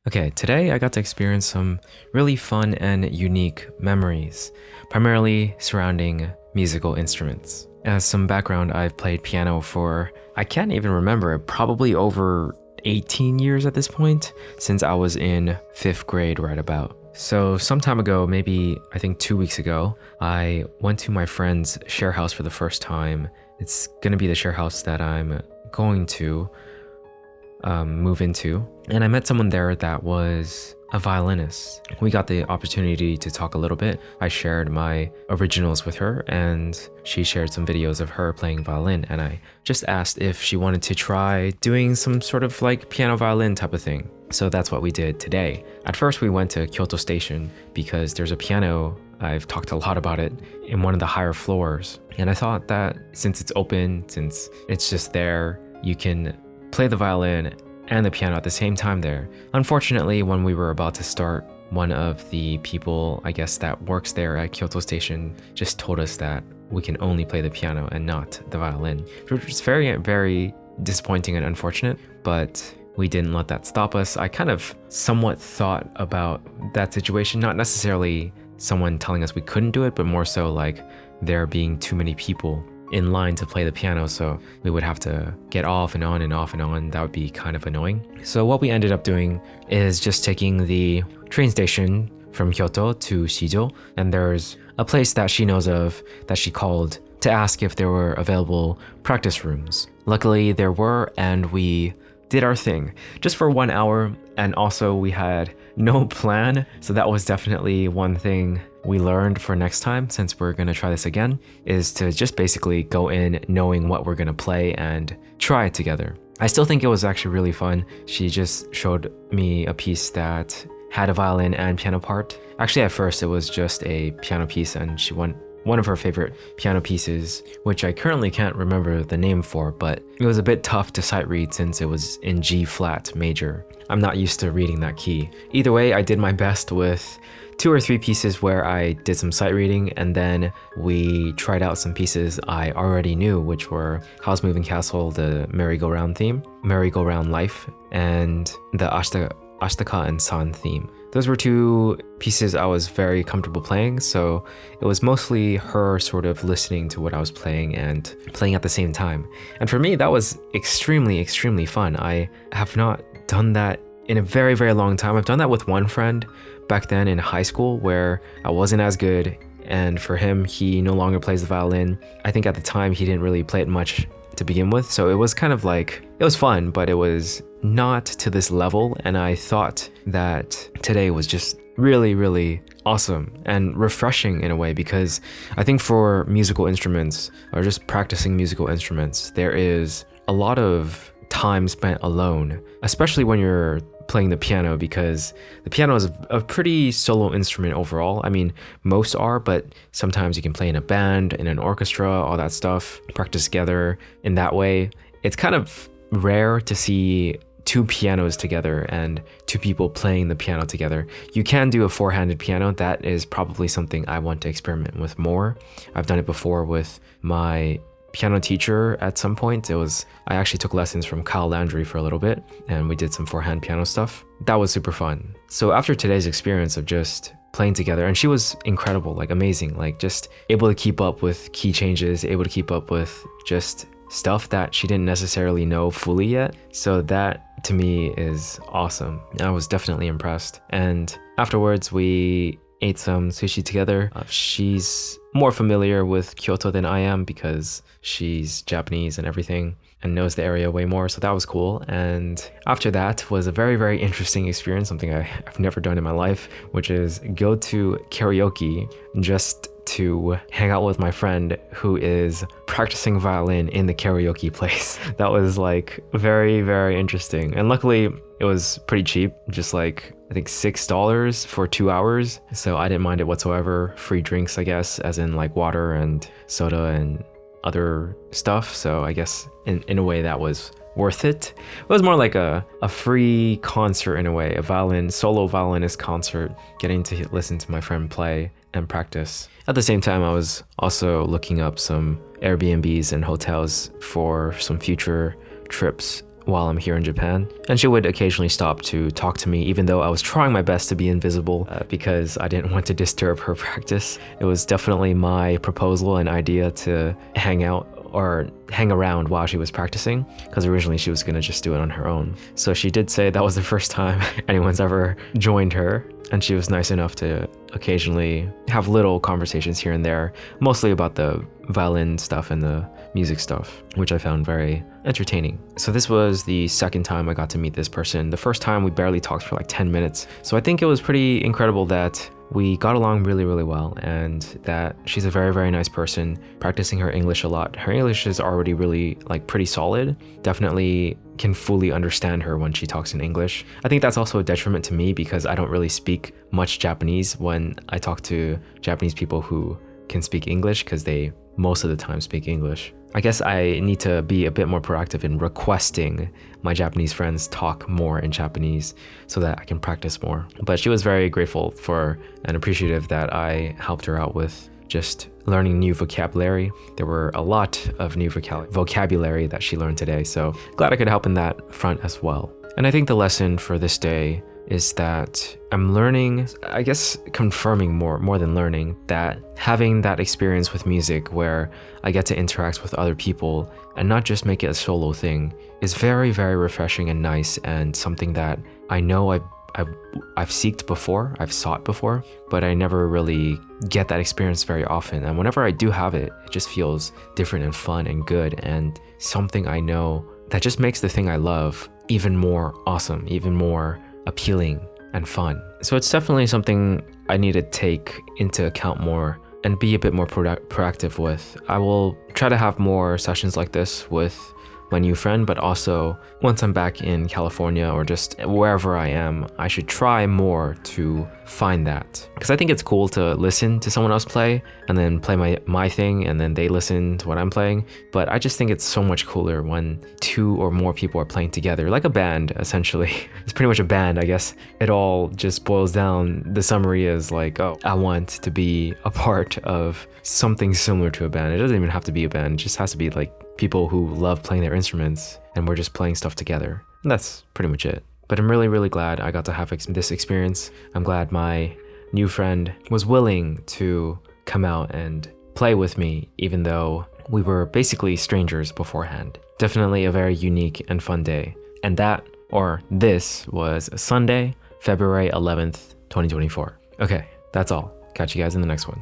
Okay, today I got to experience some really fun and unique memories, primarily surrounding musical instruments. As some background, I've played piano for, I can't even remember, probably over 18 years at this point, since I was in 5th grade right about. So some time ago, maybe I think 2 weeks ago, I went to my friend's share house for the first time. It's gonna be the share house that I'm going to move into, and I met someone there that was a violinist. We got the opportunity to talk a little bit. I shared my originals with her, and she shared some videos of her playing violin, and I just asked if she wanted to try doing some sort of like piano violin type of thing. So that's what we did today. At first we went to Kyoto Station because there's a piano, I've talked a lot about it, in one of the higher floors, and I thought that since it's open, since it's just there, you can play the violin and the piano at the same time there. Unfortunately, when we were about to start, one of the people, I guess, that works there at Kyoto Station just told us that we can only play the piano and not the violin, which is very, very disappointing and unfortunate, but we didn't let that stop us. I kind of somewhat thought about that situation, not necessarily someone telling us we couldn't do it, but more so like there being too many people in line to play the piano, so we would have to get off and on and off and on. That would be kind of annoying. So what we ended up doing is just taking the train station from Kyoto to Shijo, and there's a place that she knows of that she called to ask if there were available practice rooms. Luckily there were, and we did our thing just for 1 hour, and also we had no plan, so that was definitely one thing we learned for next time, since we're gonna try this again, is to just basically go in knowing what we're gonna play and try it together. I still think it was actually really fun. She just showed me a piece that had a violin and piano part. Actually, at first it was just a piano piece, and she went one of her favorite piano pieces, which I currently can't remember the name for, but it was a bit tough to sight read since it was in G flat major. I'm not used to reading that key. Either way, I did my best with 2 or 3 pieces where I did some sight reading, and then we tried out some pieces I already knew, which were Howl's Moving Castle, the merry-go-round theme, merry-go-round life, and the Ashtaka and San theme. Those were 2 pieces I was very comfortable playing, so it was mostly her sort of listening to what I was playing and playing at the same time. And for me, that was extremely, extremely fun. I have not done that in a very, very long time. I've done that with one friend back then in high school where I wasn't as good, and for him, he no longer plays the violin. I think at the time he didn't really play it much to begin with, so it was kind of like, it was fun, but it was not to this level, and I thought that today was just really, really awesome and refreshing in a way, because I think for musical instruments, or just practicing musical instruments, there is a lot of time spent alone, especially when you're playing the piano, because the piano is a pretty solo instrument overall. I mean, most are, but sometimes you can play in a band, in an orchestra, all that stuff, practice together in that way. It's kind of rare to see 2 pianos together and 2 people playing the piano together. You can do a 4-handed piano. That is probably something I want to experiment with more. I've done it before with my piano teacher at some point. I actually took lessons from Kyle Landry for a little bit, and we did some 4-hand piano stuff. That was super fun. So after today's experience of just playing together, and she was incredible, like amazing, like just able to keep up with key changes, able to keep up with just stuff that she didn't necessarily know fully yet. So that to me is awesome. I was definitely impressed. And afterwards we ate some sushi together. She's more familiar with Kyoto than I am because she's Japanese and everything and knows the area way more, so that was cool. And after that was a very, very interesting experience, something I've never done in my life, which is go to karaoke just to hang out with my friend who is practicing violin in the karaoke place. That was like very, very interesting. And luckily it was pretty cheap, just like I think $6 for 2 hours. So I didn't mind it whatsoever. Free drinks, I guess, as in like water and soda and other stuff. So I guess in a way that was worth it. It was more like a free concert in a way, a solo violinist concert, getting to listen to my friend play and practice. At the same time, I was also looking up some Airbnbs and hotels for some future trips while I'm here in Japan. And she would occasionally stop to talk to me, even though I was trying my best to be invisible because I didn't want to disturb her practice. It was definitely my proposal and idea to hang out or hang around while she was practicing, because originally she was gonna just do it on her own. So she did say that was the first time anyone's ever joined her, and she was nice enough to occasionally have little conversations here and there, mostly about the violin stuff and the music stuff, which I found very entertaining. So this was the second time I got to meet this person. The first time we barely talked for like 10 minutes. So I think it was pretty incredible that we got along really, really well, and that she's a very, very nice person, practicing her English a lot. Her English is already really like pretty solid. Definitely can fully understand her when she talks in English. I think that's also a detriment to me because I don't really speak much Japanese when I talk to Japanese people who can speak English, because they most of the time speak English. I guess I need to be a bit more proactive in requesting my Japanese friends talk more in Japanese so that I can practice more. But she was very grateful for and appreciative that I helped her out with just learning new vocabulary. There were a lot of new vocabulary that she learned today, so glad I could help in that front as well. And I think the lesson for this day is that I'm learning, I guess confirming more than learning, that having that experience with music where I get to interact with other people and not just make it a solo thing is very, very refreshing and nice, and something that I know I've sought before, but I never really get that experience very often. And whenever I do have it, it just feels different and fun and good, and something I know that just makes the thing I love even more awesome, even more appealing and fun. So it's definitely something I need to take into account more and be a bit more proactive with. I will try to have more sessions like this with my new friend, but also once I'm back in California or just wherever I am, I should try more to find that, because I think it's cool to listen to someone else play and then play my thing, and then they listen to what I'm playing. But I just think it's so much cooler when two or more people are playing together, like a band essentially. It's pretty much a band, I guess. It all just boils down, the summary is like, oh, I want to be a part of something similar to a band. It doesn't even have to be a band, it just has to be like people who love playing their instruments and we're just playing stuff together. And that's pretty much it. But I'm really, really glad I got to have this experience. I'm glad my new friend was willing to come out and play with me, even though we were basically strangers beforehand. Definitely a very unique and fun day. And this was Sunday, February 11th, 2024. Okay, that's all. Catch you guys in the next one.